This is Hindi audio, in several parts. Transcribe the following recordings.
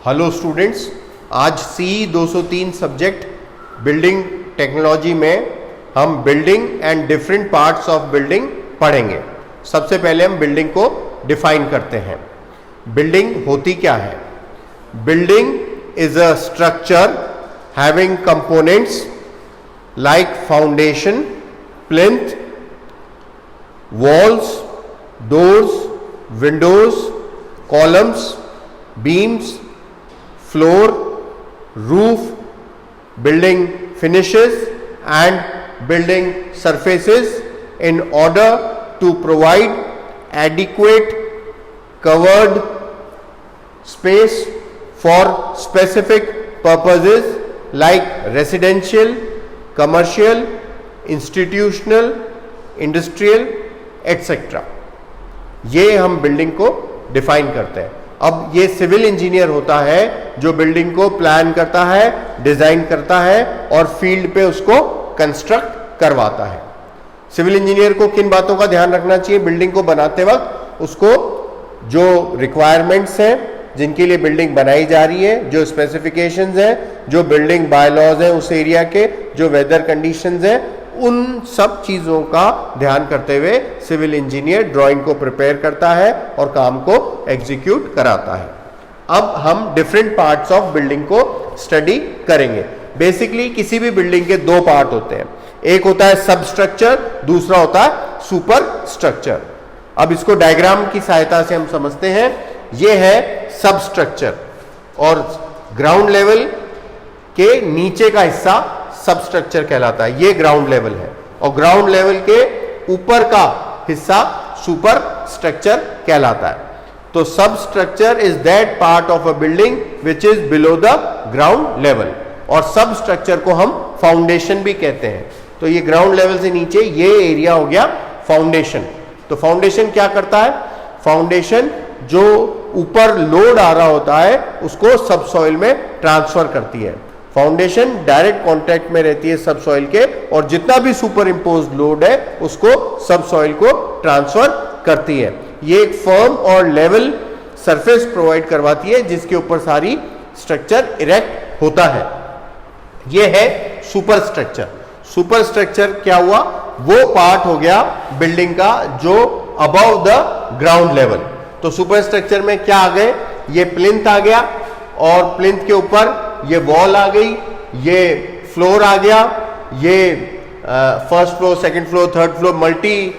हेलो स्टूडेंट्स, आज CE 203 सब्जेक्ट बिल्डिंग टेक्नोलॉजी में हम building and different parts of building पढ़ेंगे। सबसे पहले हम बिल्डिंग को डिफाइन करते हैं। बिल्डिंग होती क्या है? Building is a structure having components like foundation, plinth, walls, doors, Windows, columns, beams, floor, roof, building finishes and building surfaces in order to provide adequate covered space for specific purposes like residential, commercial, institutional, industrial, etc. ये हम बिल्डिंग को डिफाइन करते हैं। अब ये सिविल इंजीनियर होता है जो बिल्डिंग को प्लान करता है, डिजाइन करता है और फील्ड पे उसको कंस्ट्रक्ट करवाता है। सिविल इंजीनियर को किन बातों का ध्यान रखना चाहिए बिल्डिंग को बनाते वक्त? उसको जो रिक्वायरमेंट्स हैं जिनके लिए बिल्डिंग बनाई जा रही है, जो स्पेसिफिकेशंस हैं, जो बिल्डिंग बायलॉज हैं उस एरिया के, जो वेदर कंडीशंस हैं, उन सब चीजों का ध्यान करते हुए सिविल इंजीनियर ड्राइंग को प्रिपेयर करता है और काम को एग्जीक्यूट कराता है। अब हम डिफरेंट पार्ट्स ऑफ बिल्डिंग को स्टडी करेंगे। बेसिकली किसी भी बिल्डिंग के दो पार्ट होते हैं, एक होता है सब स्ट्रक्चर, दूसरा होता है सुपर स्ट्रक्चर। अब इसको डायग्राम की सहायता से हम समझते हैं। यह है सब स्ट्रक्चर और ग्राउंड लेवल के नीचे का हिस्सा सब स्ट्रक्चर कहलाता है। ये ग्राउंड लेवल है और ग्राउंड लेवल के ऊपर का हिस्सा सुपर स्ट्रक्चर कहलाता है। तो सब structure is that part of a building which is below the ground level, और सब स्ट्रक्चर को हम फाउंडेशन भी कहते हैं। तो ये ग्राउंड लेवल से नीचे ये एरिया हो गया फाउंडेशन। तो फाउंडेशन क्या करता है? फाउंडेशन जो ऊपर लोड आ रहा होता है उसको सब सॉइल में ट्रांसफर करती है। फाउंडेशन डायरेक्ट कांटेक्ट में रहती है सब सॉइल के और जितना भी सुपर इम्पोज लोड है उसको सब सॉइल को ट्रांसफर करती है। ये एक फर्म और लेवल सरफेस प्रोवाइड करवाती है जिसके ऊपर सारी स्ट्रक्चर इरेक्ट होता है। ये है सुपर स्ट्रक्चर। सुपर स्ट्रक्चर क्या हुआ? वो पार्ट हो गया बिल्डिंग का जो अबव द ग्राउंड लेवल। तो सुपर स्ट्रक्चर में क्या आ गए? ये प्लिंथ आ गया और प्लिंथ के ऊपर ये वॉल आ गई, ये फ्लोर आ गया, ये first floor, second floor, third floor, multi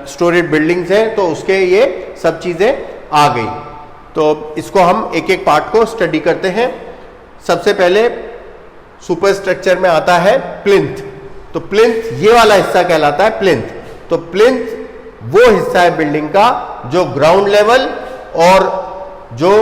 storeyed buildings हैं तो उसके ये सब चीजें आ गई। तो इसको हम एक एक पार्ट को स्टडी करते हैं। सबसे पहले सुपर स्ट्रक्चर में आता है प्लिंथ। तो प्लिंथ ये वाला हिस्सा कहलाता है प्लिंथ। तो प्लिंथ वो हिस्सा है बिल्डिंग का जो ग्राउंड लेवल और जो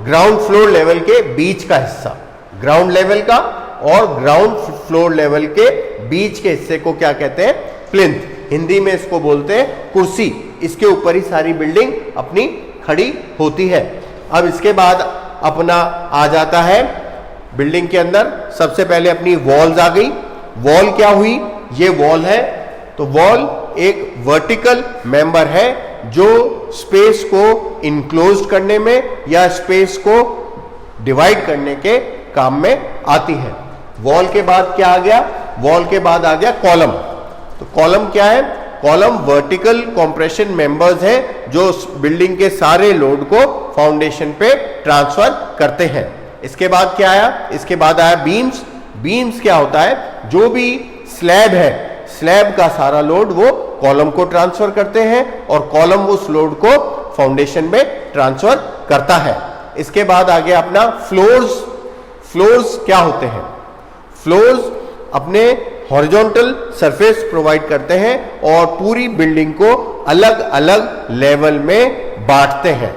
ग्राउंड फ्लोर लेवल के बीच का हिस्सा, ग्राउंड लेवल का और ग्राउंड फ्लोर लेवल के बीच के हिस्से को क्या कहते हैं? प्लिंथ। हिंदी में इसको बोलते हैं कुर्सी। इसके ऊपर ही सारी बिल्डिंग अपनी खड़ी होती है। अब इसके बाद अपना आ जाता है बिल्डिंग के अंदर सबसे पहले अपनी वॉल्स आ गई। वॉल क्या हुई? ये वॉल है। तो वॉल एक वर्टिकल मेंबर है जो स्पेस को इनक्लोज करने में या स्पेस को डिवाइड करने के काम में आती है। वॉल के बाद क्या आ गया? वॉल के बाद आ गया कॉलम। तो कॉलम क्या है? कॉलम वर्टिकल कंप्रेशन मेंबर्स हैं जो बिल्डिंग के सारे लोड को फाउंडेशन पे ट्रांसफर करते हैं। इसके बाद क्या आया? इसके बाद आया बीम्स। बीम्स क्या होता है? जो भी स्लैब है, स्लैब का सारा लोड वो कॉलम को ट्रांसफर करते हैं और कॉलम उस लोड को फाउंडेशन में ट्रांसफर करता है। इसके बाद आ गया अपना फ्लोर्स। फ्लोर्स क्या होते हैं? फ्लोर्स अपने हॉरिजॉन्टल सरफेस प्रोवाइड करते हैं और पूरी बिल्डिंग को अलग अलग लेवल में बांटते हैं।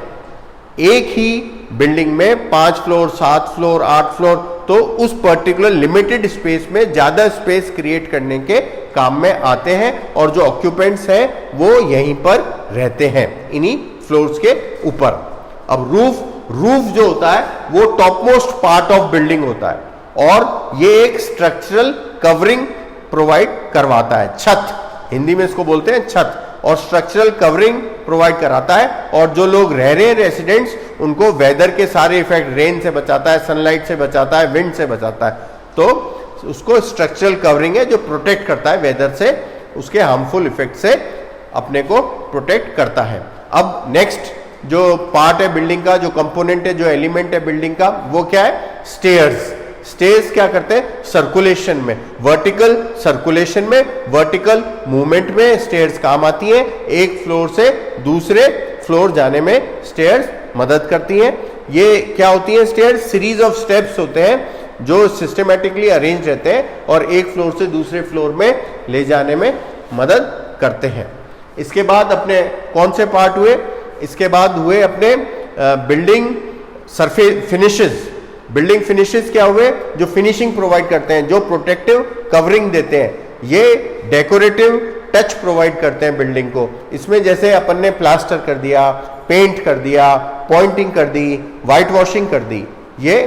एक ही बिल्डिंग में 5 फ्लोर, 7 फ्लोर, 8 फ्लोर, तो उस पर्टिकुलर लिमिटेड स्पेस में ज्यादा स्पेस क्रिएट करने के काम में आते हैं और जो ऑक्यूपेंट्स हैं वो यहीं पर रहते हैं इन्हीं फ्लोर्स के ऊपर। अब रूफ जो होता है वो top most part of building होता है और ये एक स्ट्रक्चरल कवरिंग प्रोवाइड करवाता है। छत, हिंदी में इसको बोलते हैं छत। और स्ट्रक्चरल कवरिंग प्रोवाइड कराता है, और जो लोग रह रहे हैं रेसिडेंट्स उनको वेदर के सारे इफेक्ट, रेन से बचाता है, सनलाइट से बचाता है, विंड से बचाता है। तो उसको स्ट्रक्चरल कवरिंग है जो प्रोटेक्ट करता है वेदर से, उसके हार्मफुल इफेक्ट से अपने को प्रोटेक्ट करता है। अब नेक्स्ट जो पार्ट है बिल्डिंग का, जो कंपोनेंट है, जो एलिमेंट है बिल्डिंग का, वो क्या है? स्टेयर्स। स्टेयर्स क्या करते हैं? सर्कुलेशन में, वर्टिकल सर्कुलेशन में, वर्टिकल मूवमेंट में स्टेयर्स काम आती हैं। एक फ्लोर से दूसरे फ्लोर जाने में स्टेयर्स मदद करती हैं। ये क्या होती है? स्टेयर्स सीरीज ऑफ स्टेप्स होते हैं जो सिस्टमेटिकली अरेंज रहते हैं और एक फ्लोर से दूसरे फ्लोर में ले जाने में मदद करते हैं। इसके बाद अपने कौन से पार्ट हुए? इसके बाद हुए अपने building surface finishes. Building finishes क्या हुए? जो फिनिशिंग प्रोवाइड करते हैं, जो प्रोटेक्टिव कवरिंग देते हैं, ये डेकोरेटिव टच प्रोवाइड करते हैं बिल्डिंग को। इसमें जैसे अपन ने प्लास्टर कर दिया, पेंट कर दिया, पॉइंटिंग कर दी, वाइट वॉशिंग कर दी, ये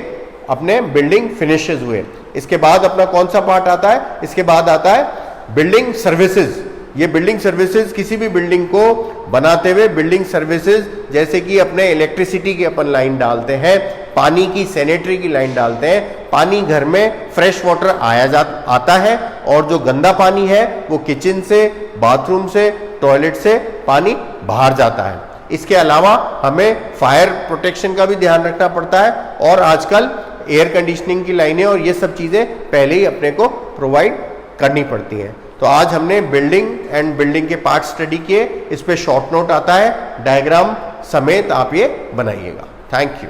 अपने बिल्डिंग फिनिशेस हुए। इसके बाद अपना कौन सा पार्ट आता है? इसके बाद आता है बिल्डिंग सर्विसेज। ये बिल्डिंग सर्विसेज किसी भी बिल्डिंग को बनाते हुए बिल्डिंग सर्विसेज, जैसे कि अपने इलेक्ट्रिसिटी की अपन लाइन डालते हैं, पानी की सैनिटरी की लाइन डालते हैं, पानी घर में फ्रेश वाटर आता है, और जो गंदा पानी है वो किचन से, बाथरूम से, टॉयलेट से पानी बाहर जाता है। इसके अलावा हमें फायर प्रोटेक्शन का भी ध्यान रखना पड़ता है, और आजकल एयर कंडीशनिंग की लाइनें और ये सब चीज़ें पहले ही अपने को प्रोवाइड करनी पड़ती हैं। तो आज हमने बिल्डिंग एंड बिल्डिंग के पार्ट स्टडी किए। इस पे शॉर्ट नोट आता है, डायग्राम समेत आप ये बनाइएगा। Thank you.